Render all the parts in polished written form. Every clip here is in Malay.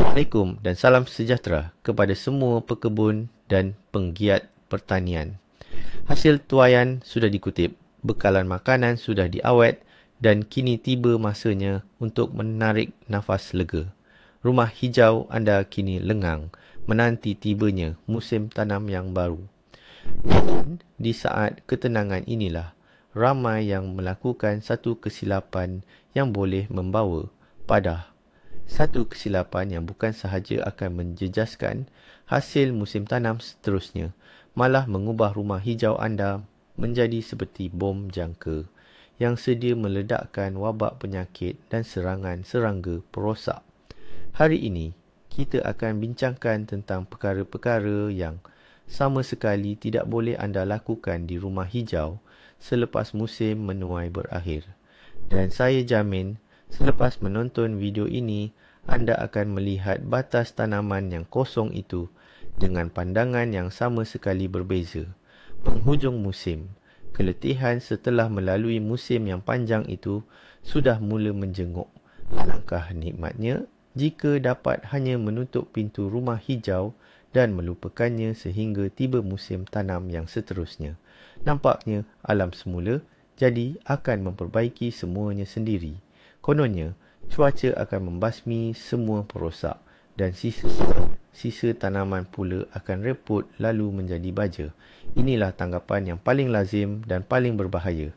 Assalamualaikum dan salam sejahtera kepada semua pekebun dan penggiat pertanian. Hasil tuaian sudah dikutip, bekalan makanan sudah diawet dan kini tiba masanya untuk menarik nafas lega. Rumah hijau anda kini lengang menanti tibanya musim tanam yang baru. Dan di saat ketenangan inilah, ramai yang melakukan satu kesilapan yang boleh membawa pada satu kesilapan yang bukan sahaja akan menjejaskan hasil musim tanam seterusnya, malah mengubah rumah hijau anda menjadi seperti bom jangka yang sedia meledakkan wabak penyakit dan serangan serangga perosak. Hari ini, kita akan bincangkan tentang perkara-perkara yang sama sekali tidak boleh anda lakukan di rumah hijau selepas musim menuai berakhir. Dan saya jamin, selepas menonton video ini, anda akan melihat batas tanaman yang kosong itu dengan pandangan yang sama sekali berbeza. Penghujung musim, keletihan setelah melalui musim yang panjang itu sudah mula menjenguk. Alangkah nikmatnya jika dapat hanya menutup pintu rumah hijau dan melupakannya sehingga tiba musim tanam yang seterusnya. Nampaknya alam semula jadi akan memperbaiki semuanya sendiri. Kononnya, cuaca akan membasmi semua perosak dan sisa tanaman pula akan reput lalu menjadi baja. Inilah tanggapan yang paling lazim dan paling berbahaya.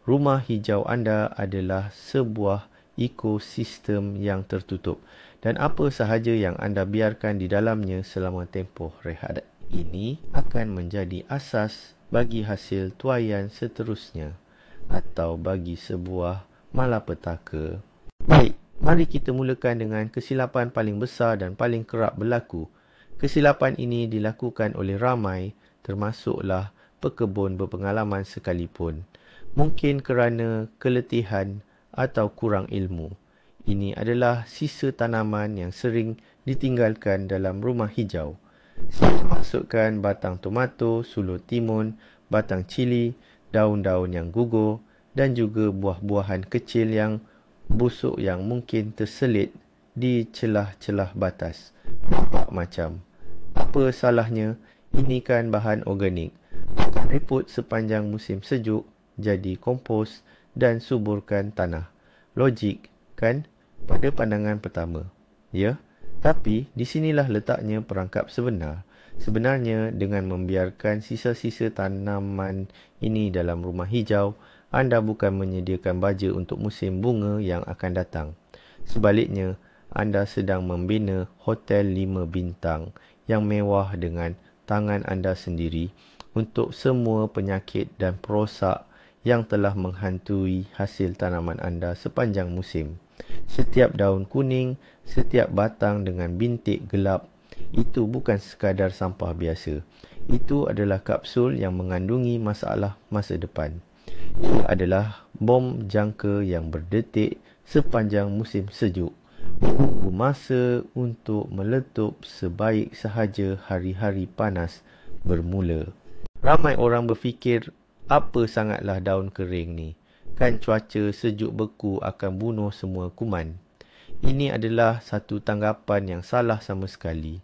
Rumah hijau anda adalah sebuah ekosistem yang tertutup dan apa sahaja yang anda biarkan di dalamnya selama tempoh rehat ini akan menjadi asas bagi hasil tuaian seterusnya atau bagi sebuah malapetaka. Baik, mari kita mulakan dengan kesilapan paling besar dan paling kerap berlaku. Kesilapan ini dilakukan oleh ramai, termasuklah pekebun berpengalaman sekalipun. Mungkin kerana keletihan atau kurang ilmu. Ini adalah sisa tanaman yang sering ditinggalkan dalam rumah hijau. Saya masukkan batang tomato, suluh timun, batang cili, daun-daun yang gugur dan juga buah-buahan kecil yang busuk yang mungkin terselit di celah-celah batas. Nampak macam, apa salahnya? Ini kan bahan organik. Akan reput sepanjang musim sejuk, jadi kompos dan suburkan tanah. Logik, kan? Pada pandangan pertama. Ya, tapi di sinilah letaknya perangkap sebenar. Sebenarnya dengan membiarkan sisa-sisa tanaman ini dalam rumah hijau, anda bukan menyediakan baja untuk musim bunga yang akan datang. Sebaliknya, anda sedang membina hotel 5 bintang yang mewah dengan tangan anda sendiri untuk semua penyakit dan perosak yang telah menghantui hasil tanaman anda sepanjang musim. Setiap daun kuning, setiap batang dengan bintik gelap, itu bukan sekadar sampah biasa. Itu adalah kapsul yang mengandungi masalah masa depan. Ia adalah bom jangka yang berdetik sepanjang musim sejuk. Menunggu masa untuk meletup sebaik sahaja hari-hari panas bermula. Ramai orang berfikir, apa sangatlah daun kering ni? Kan cuaca sejuk beku akan bunuh semua kuman. Ini adalah satu tanggapan yang salah sama sekali.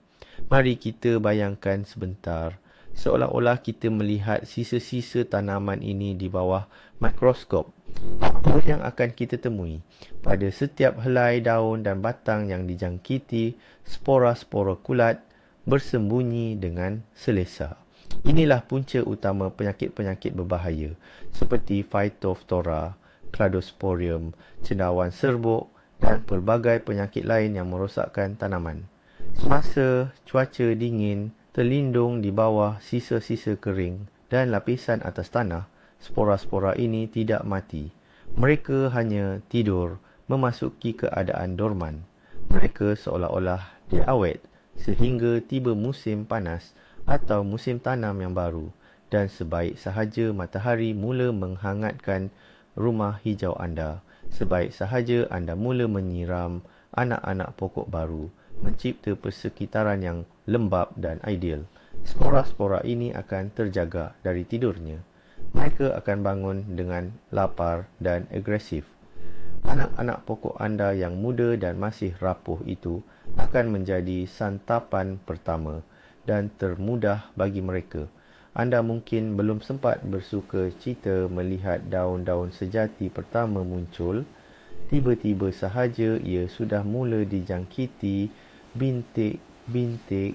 Mari kita bayangkan sebentar, seolah-olah kita melihat sisa-sisa tanaman ini di bawah mikroskop. Apa yang akan kita temui? Pada setiap helai daun dan batang yang dijangkiti, spora-spora kulat bersembunyi dengan selesa. Inilah punca utama penyakit-penyakit berbahaya seperti Phytophthora, Cladosporium, cendawan serbuk dan pelbagai penyakit lain yang merosakkan tanaman. Semasa cuaca dingin terlindung di bawah sisa-sisa kering dan lapisan atas tanah, spora-spora ini tidak mati. Mereka hanya tidur, memasuki keadaan dorman. Mereka seolah-olah diawet sehingga tiba musim panas atau musim tanam yang baru dan sebaik sahaja matahari mula menghangatkan rumah hijau anda, sebaik sahaja anda mula menyiram anak-anak pokok baru, mencipta persekitaran yang lembap dan ideal. Spora-spora ini akan terjaga dari tidurnya. Mereka akan bangun dengan lapar dan agresif. Anak-anak pokok anda yang muda dan masih rapuh itu akan menjadi santapan pertama dan termudah bagi mereka. Anda mungkin belum sempat bersuka cita melihat daun-daun sejati pertama muncul. Tiba-tiba sahaja ia sudah mula dijangkiti bintik-bintik.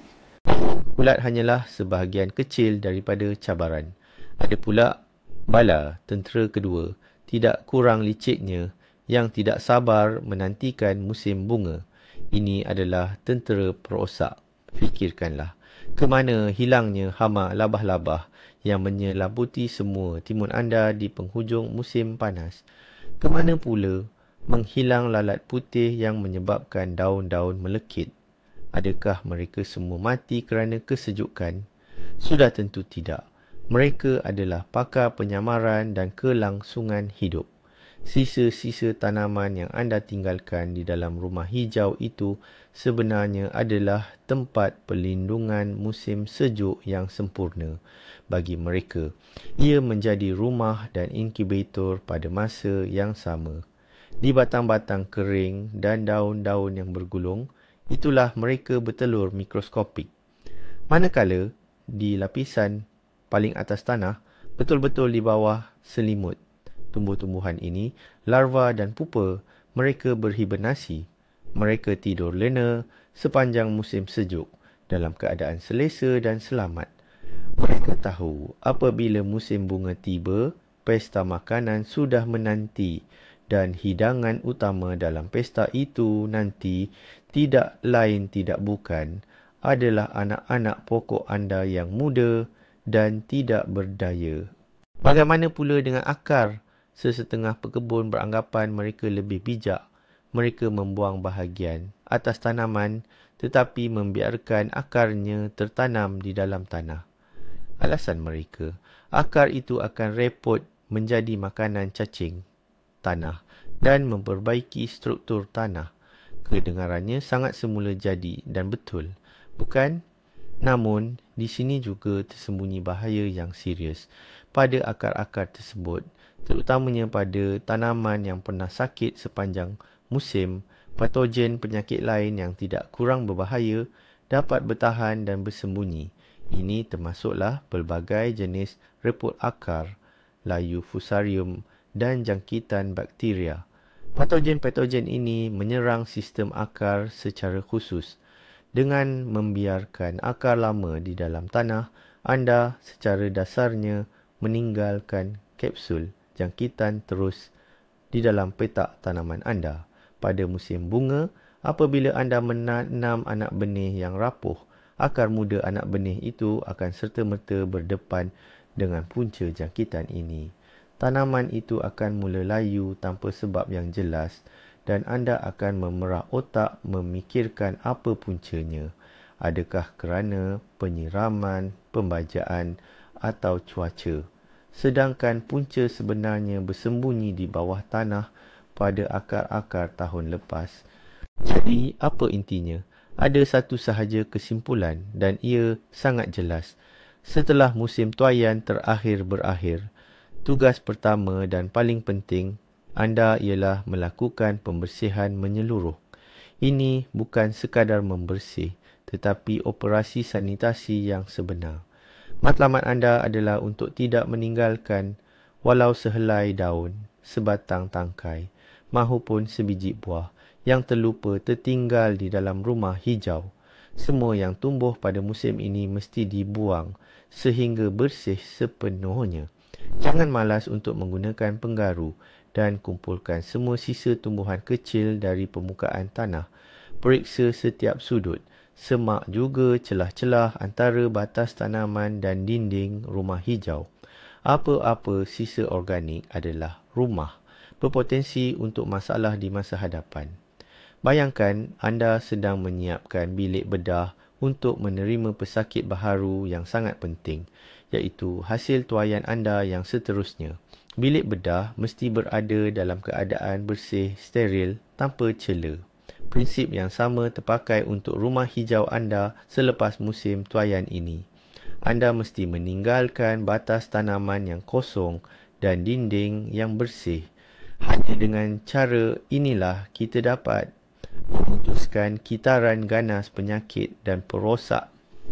Ulat hanyalah sebahagian kecil daripada cabaran. Ada pula bala tentera kedua, tidak kurang liciknya, yang tidak sabar menantikan musim bunga. Ini adalah tentera perosak. Fikirkanlah, ke mana hilangnya hama labah-labah yang menyelabuti semua timun anda di penghujung musim panas? Ke mana pula menghilang lalat putih yang menyebabkan daun-daun melekit? Adakah mereka semua mati kerana kesejukan? Sudah tentu tidak. Mereka adalah pakar penyamaran dan kelangsungan hidup. Sisa-sisa tanaman yang anda tinggalkan di dalam rumah hijau itu sebenarnya adalah tempat perlindungan musim sejuk yang sempurna bagi mereka. Ia menjadi rumah dan inkubator pada masa yang sama. Di batang-batang kering dan daun-daun yang bergulung, itulah mereka bertelur mikroskopik. Manakala di lapisan paling atas tanah, betul-betul di bawah selimut tumbuh-tumbuhan ini, larva dan pupa mereka berhibernasi. Mereka tidur lena sepanjang musim sejuk dalam keadaan selesa dan selamat. Mereka tahu apabila musim bunga tiba, pesta makanan sudah menanti dan hidangan utama dalam pesta itu nanti tidak lain tidak bukan adalah anak-anak pokok anda yang muda dan tidak berdaya. Bagaimana pula dengan akar? Sesetengah pekebun beranggapan mereka lebih bijak. Mereka membuang bahagian atas tanaman tetapi membiarkan akarnya tertanam di dalam tanah. Alasan mereka, akar itu akan repot menjadi makanan cacing tanah dan memperbaiki struktur tanah. Kedengarannya sangat semula jadi dan betul, bukan? Namun, di sini juga tersembunyi bahaya yang serius pada akar-akar tersebut, terutamanya pada tanaman yang pernah sakit sepanjang musim. Patogen penyakit lain yang tidak kurang berbahaya dapat bertahan dan bersembunyi. Ini termasuklah pelbagai jenis repot akar, layu fusarium dan jangkitan bakteria. Patogen-patogen ini menyerang sistem akar secara khusus. Dengan membiarkan akar lama di dalam tanah, anda secara dasarnya meninggalkan kapsul jangkitan terus di dalam petak tanaman anda. Pada musim bunga, apabila anda menanam anak benih yang rapuh, akar muda anak benih itu akan serta-merta berdepan dengan punca jangkitan ini. Tanaman itu akan mula layu tanpa sebab yang jelas dan anda akan memerah otak memikirkan apa puncanya. Adakah kerana penyiraman, pembajaan atau cuaca? Sedangkan punca sebenarnya bersembunyi di bawah tanah pada akar-akar tahun lepas. Jadi, apa intinya? Ada satu sahaja kesimpulan dan ia sangat jelas. Setelah musim tuaian terakhir berakhir, tugas pertama dan paling penting anda ialah melakukan pembersihan menyeluruh. Ini bukan sekadar membersih, tetapi operasi sanitasi yang sebenar. Matlamat anda adalah untuk tidak meninggalkan walau sehelai daun, sebatang tangkai, mahupun sebiji buah yang terlupa tertinggal di dalam rumah hijau. Semua yang tumbuh pada musim ini mesti dibuang sehingga bersih sepenuhnya. Jangan malas untuk menggunakan penggaru dan kumpulkan semua sisa tumbuhan kecil dari permukaan tanah. Periksa setiap sudut, semak juga celah-celah antara batas tanaman dan dinding rumah hijau. Apa-apa sisa organik adalah rumah, berpotensi untuk masalah di masa hadapan. Bayangkan anda sedang menyiapkan bilik bedah untuk menerima pesakit baharu yang sangat penting, iaitu hasil tuaian anda yang seterusnya. Bilik bedah mesti berada dalam keadaan bersih, steril, tanpa cela. Prinsip yang sama terpakai untuk rumah hijau anda selepas musim tuaian ini. Anda mesti meninggalkan batas tanaman yang kosong dan dinding yang bersih. Hanya dengan cara inilah kita dapat memutuskan kitaran ganas penyakit dan perosak.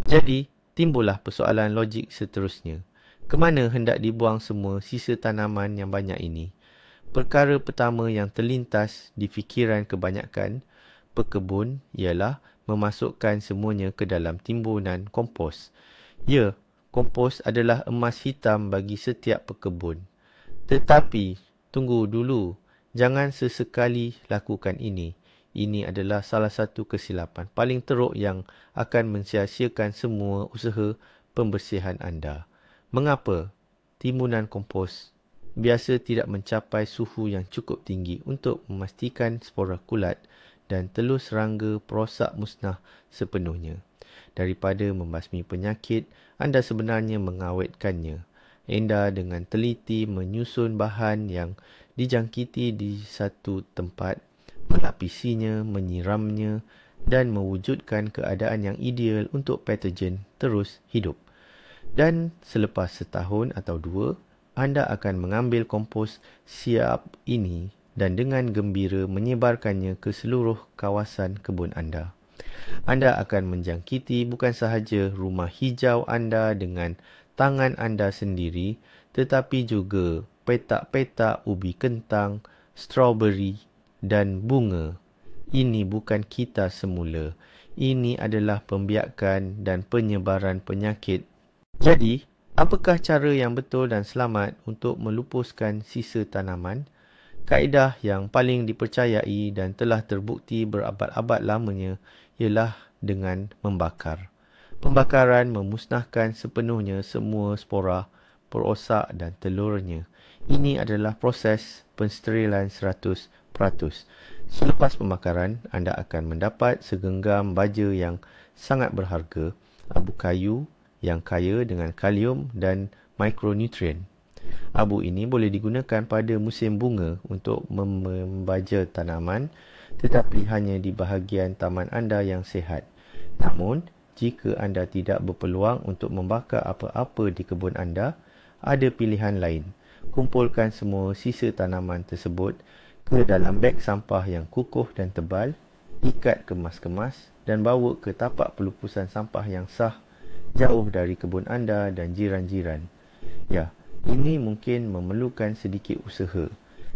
Jadi, timbullah persoalan logik seterusnya. Kemana hendak dibuang semua sisa tanaman yang banyak ini? Perkara pertama yang terlintas di fikiran kebanyakan pekebun ialah memasukkan semuanya ke dalam timbunan kompos. Ya, kompos adalah emas hitam bagi setiap pekebun. Tetapi, tunggu dulu. Jangan sesekali lakukan ini. Ini adalah salah satu kesilapan paling teruk yang akan mensia-siakan semua usaha pembersihan anda. Mengapa? Timbunan kompos biasa tidak mencapai suhu yang cukup tinggi untuk memastikan spora kulat dan telur serangga perosak musnah sepenuhnya. Daripada membasmi penyakit, anda sebenarnya mengawetkannya. Anda dengan teliti menyusun bahan yang dijangkiti di satu tempat, melapisinya, menyiramnya dan mewujudkan keadaan yang ideal untuk patogen terus hidup. Dan selepas setahun atau dua, anda akan mengambil kompos siap ini dan dengan gembira menyebarkannya ke seluruh kawasan kebun anda. Anda akan menjangkiti bukan sahaja rumah hijau anda dengan tangan anda sendiri, tetapi juga petak-petak ubi kentang, strawberry dan bunga. Ini bukan kita semula. Ini adalah pembiakan dan penyebaran penyakit. Jadi, apakah cara yang betul dan selamat untuk melupuskan sisa tanaman? Kaedah yang paling dipercayai dan telah terbukti berabad-abad lamanya ialah dengan membakar. Pembakaran memusnahkan sepenuhnya semua spora, perosak dan telurnya. Ini adalah proses pensterilan 100%. Selepas pembakaran, anda akan mendapat segenggam baja yang sangat berharga, abu kayu yang kaya dengan kalium dan mikronutrien. Abu ini boleh digunakan pada musim bunga untuk membaja tanaman, tetapi hanya di bahagian taman anda yang sihat. Namun, jika anda tidak berpeluang untuk membakar apa-apa di kebun anda, ada pilihan lain. Kumpulkan semua sisa tanaman tersebut ke dalam beg sampah yang kukuh dan tebal, ikat kemas-kemas dan bawa ke tapak pelupusan sampah yang sah jauh dari kebun anda dan jiran-jiran. Ya, ini mungkin memerlukan sedikit usaha,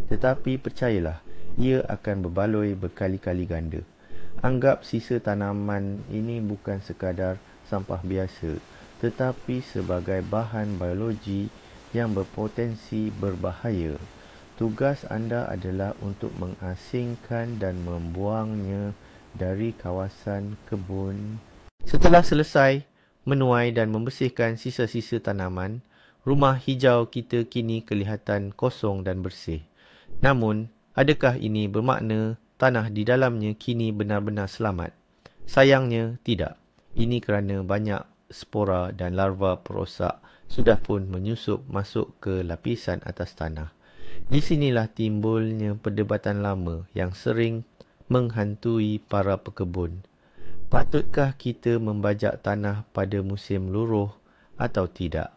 tetapi percayalah, ia akan berbaloi berkali-kali ganda. Anggap sisa tanaman ini bukan sekadar sampah biasa, tetapi sebagai bahan biologi yang berpotensi berbahaya. Tugas anda adalah untuk mengasingkan dan membuangnya dari kawasan kebun. Setelah selesai menuai dan membersihkan sisa-sisa tanaman, rumah hijau kita kini kelihatan kosong dan bersih. Namun, adakah ini bermakna tanah di dalamnya kini benar-benar selamat? Sayangnya, tidak. Ini kerana banyak spora dan larva perosak sudah pun menyusup masuk ke lapisan atas tanah. Di sinilah timbulnya perdebatan lama yang sering menghantui para pekebun. Patutkah kita membajak tanah pada musim luruh atau tidak?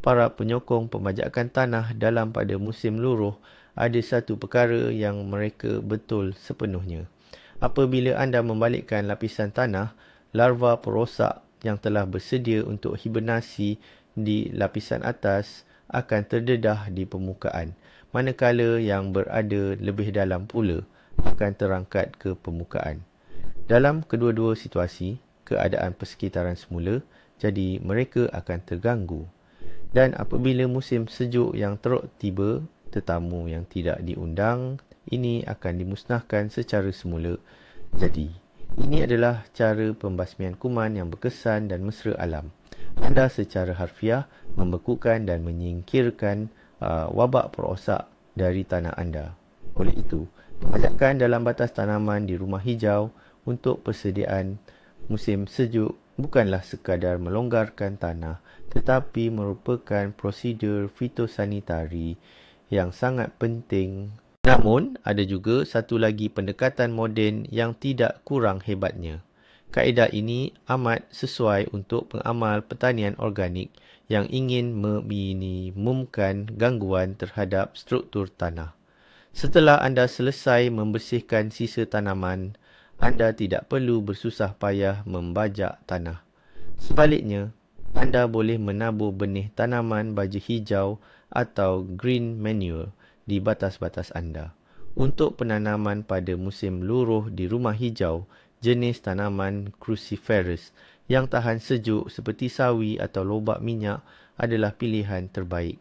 Para penyokong pembajakan tanah dalam pada musim luruh ada satu perkara yang mereka betul sepenuhnya. Apabila anda membalikkan lapisan tanah, larva perosak yang telah bersedia untuk hibernasi di lapisan atas akan terdedah di permukaan, manakala yang berada lebih dalam pula akan terangkat ke permukaan. Dalam kedua-dua situasi, keadaan persekitaran semula, jadi mereka akan terganggu. Dan apabila musim sejuk yang teruk tiba, tetamu yang tidak diundang ini akan dimusnahkan secara semula. Jadi, ini adalah cara pembasmian kuman yang berkesan dan mesra alam. Anda secara harfiah membekukan dan menyingkirkan wabak perosak dari tanah anda. Oleh itu, pembajakan dalam batas tanaman di rumah hijau untuk persediaan musim sejuk bukanlah sekadar melonggarkan tanah, tetapi merupakan prosedur fitosanitari yang sangat penting. Namun, ada juga satu lagi pendekatan moden yang tidak kurang hebatnya. Kaedah ini amat sesuai untuk pengamal pertanian organik yang ingin meminimumkan gangguan terhadap struktur tanah. Setelah anda selesai membersihkan sisa tanaman, anda tidak perlu bersusah payah membajak tanah. Sebaliknya, anda boleh menabur benih tanaman baja hijau atau green manure di batas-batas anda. Untuk penanaman pada musim luruh di rumah hijau, jenis tanaman cruciferous yang tahan sejuk seperti sawi atau lobak minyak adalah pilihan terbaik.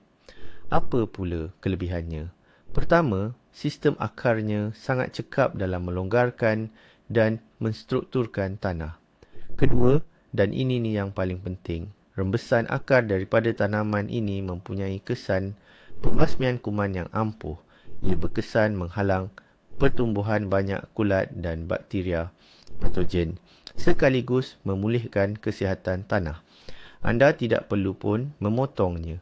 Apa pula kelebihannya? Pertama, sistem akarnya sangat cekap dalam melonggarkan dan menstrukturkan tanah. Kedua, dan ini yang paling penting, rembesan akar daripada tanaman ini mempunyai kesan pembasmian kuman yang ampuh. Ia berkesan menghalang pertumbuhan banyak kulat dan bakteria patogen, sekaligus memulihkan kesihatan tanah. Anda tidak perlu pun memotongnya.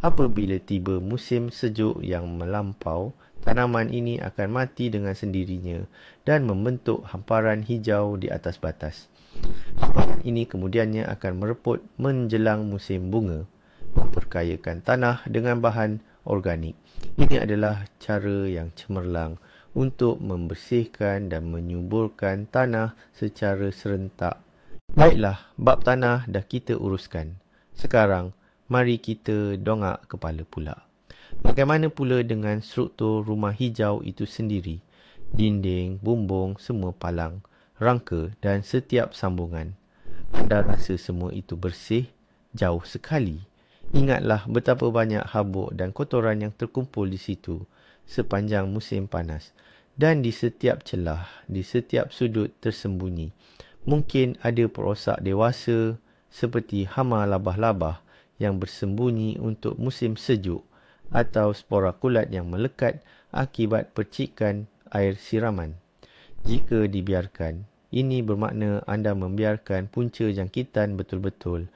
Apabila tiba musim sejuk yang melampau, tanaman ini akan mati dengan sendirinya dan membentuk hamparan hijau di atas batas. Hamparan ini kemudiannya akan mereput menjelang musim bunga, memperkayakan tanah dengan bahan organik. Ini adalah cara yang cemerlang untuk membersihkan dan menyuburkan tanah secara serentak. Baiklah, bab tanah dah kita uruskan. Sekarang, mari kita dongak kepala pula. Bagaimana pula dengan struktur rumah hijau itu sendiri? Dinding, bumbung, semua palang, rangka dan setiap sambungan. Anda rasa semua itu bersih? Jauh sekali. Ingatlah betapa banyak habuk dan kotoran yang terkumpul di situ sepanjang musim panas. Dan di setiap celah, di setiap sudut tersembunyi. Mungkin ada perosak dewasa seperti hama labah-labah yang bersembunyi untuk musim sejuk atau spora kulat yang melekat akibat percikan air siraman. Jika dibiarkan, ini bermakna anda membiarkan punca jangkitan betul-betul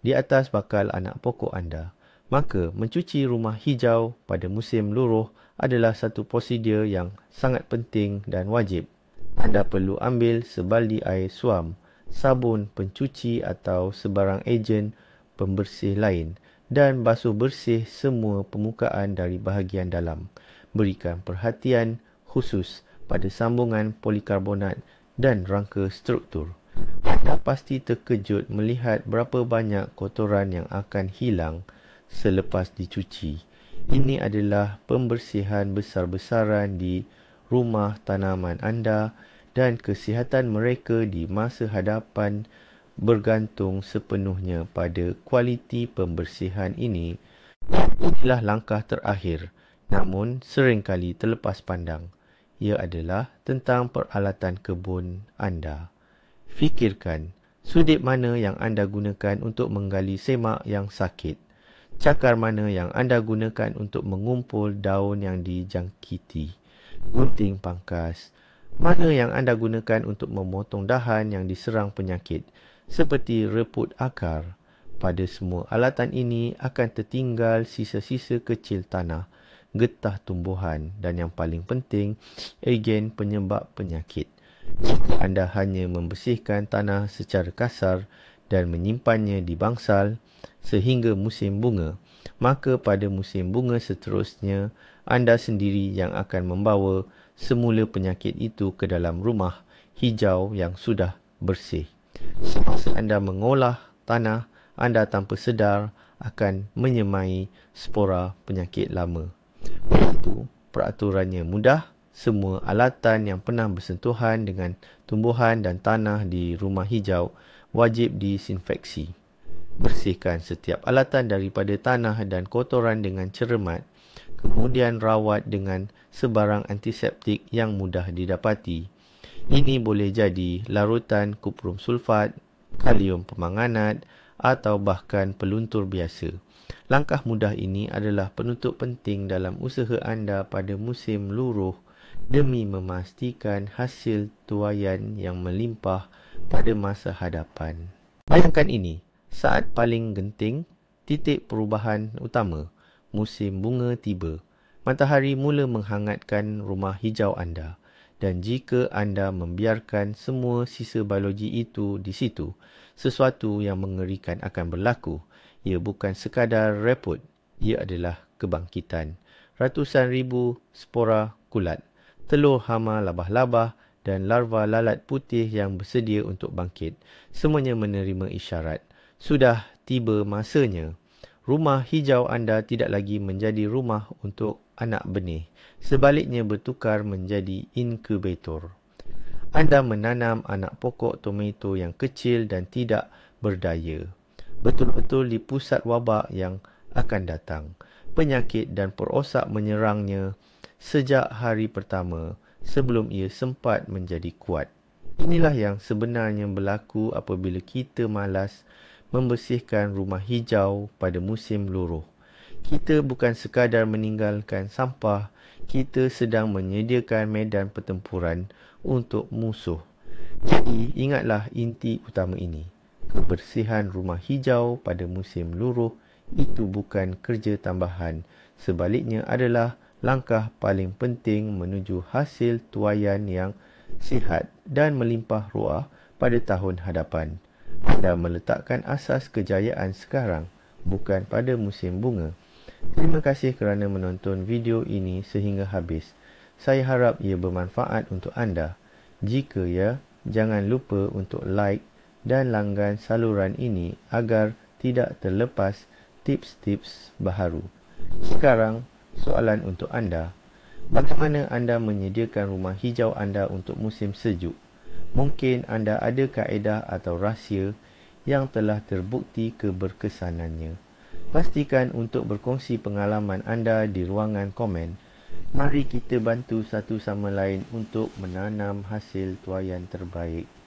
di atas bakal anak pokok anda. Maka, mencuci rumah hijau pada musim luruh adalah satu prosedur yang sangat penting dan wajib. Anda perlu ambil sebaldi air suam, sabun pencuci atau sebarang ejen pembersih lain dan basuh bersih semua permukaan dari bahagian dalam. Berikan perhatian khusus pada sambungan polikarbonat dan rangka struktur. Anda pasti terkejut melihat berapa banyak kotoran yang akan hilang selepas dicuci. Ini adalah pembersihan besar-besaran di rumah tanaman anda dan kesihatan mereka di masa hadapan bergantung sepenuhnya pada kualiti pembersihan ini. Inilah langkah terakhir, namun seringkali terlepas pandang. Ia adalah tentang peralatan kebun anda. Fikirkan, sudut mana yang anda gunakan untuk menggali semak yang sakit? Cakar mana yang anda gunakan untuk mengumpul daun yang dijangkiti? Gunting pangkas. Mana yang anda gunakan untuk memotong dahan yang diserang penyakit, seperti reput akar? Pada semua alatan ini akan tertinggal sisa-sisa kecil tanah, getah tumbuhan dan yang paling penting, agen penyebab penyakit. Jika anda hanya membersihkan tanah secara kasar dan menyimpannya di bangsal sehingga musim bunga, maka pada musim bunga seterusnya, anda sendiri yang akan membawa semula penyakit itu ke dalam rumah hijau yang sudah bersih. Semasa anda mengolah tanah, anda tanpa sedar akan menyemai spora penyakit lama. Itu peraturannya mudah. Semua alatan yang pernah bersentuhan dengan tumbuhan dan tanah di rumah hijau wajib disinfeksi. Bersihkan setiap alatan daripada tanah dan kotoran dengan cermat, kemudian rawat dengan sebarang antiseptik yang mudah didapati. Ini boleh jadi larutan kuprum sulfat, kalium permanganat atau bahkan peluntur biasa. Langkah mudah ini adalah penutup penting dalam usaha anda pada musim luruh demi memastikan hasil tuaian yang melimpah pada masa hadapan. Bayangkan ini, saat paling genting, titik perubahan utama, musim bunga tiba. Matahari mula menghangatkan rumah hijau anda. Dan jika anda membiarkan semua sisa biologi itu di situ, sesuatu yang mengerikan akan berlaku. Ia bukan sekadar reput, ia adalah kebangkitan. Ratusan ribu spora kulat, telur hama labah-labah dan larva lalat putih yang bersedia untuk bangkit. Semuanya menerima isyarat. Sudah tiba masanya. Rumah hijau anda tidak lagi menjadi rumah untuk anak benih. Sebaliknya bertukar menjadi inkubator. Anda menanam anak pokok tomato yang kecil dan tidak berdaya. Betul-betul di pusat wabak yang akan datang. Penyakit dan perosak menyerangnya sejak hari pertama sebelum ia sempat menjadi kuat. Inilah yang sebenarnya berlaku apabila kita malas membersihkan rumah hijau pada musim luruh. Kita bukan sekadar meninggalkan sampah, kita sedang menyediakan medan pertempuran untuk musuh. Jadi, ingatlah inti utama ini. Kebersihan rumah hijau pada musim luruh itu bukan kerja tambahan. Sebaliknya adalah langkah paling penting menuju hasil tuaian yang sihat dan melimpah ruah pada tahun hadapan. Anda meletakkan asas kejayaan sekarang, bukan pada musim bunga. Terima kasih kerana menonton video ini sehingga habis. Saya harap ia bermanfaat untuk anda. Jika ya, jangan lupa untuk like dan langgan saluran ini agar tidak terlepas tips-tips baharu. Sekarang, soalan untuk anda. Bagaimana anda menyediakan rumah hijau anda untuk musim sejuk? Mungkin anda ada kaedah atau rahsia yang telah terbukti keberkesanannya. Pastikan untuk berkongsi pengalaman anda di ruangan komen. Mari kita bantu satu sama lain untuk menanam hasil tuaian terbaik.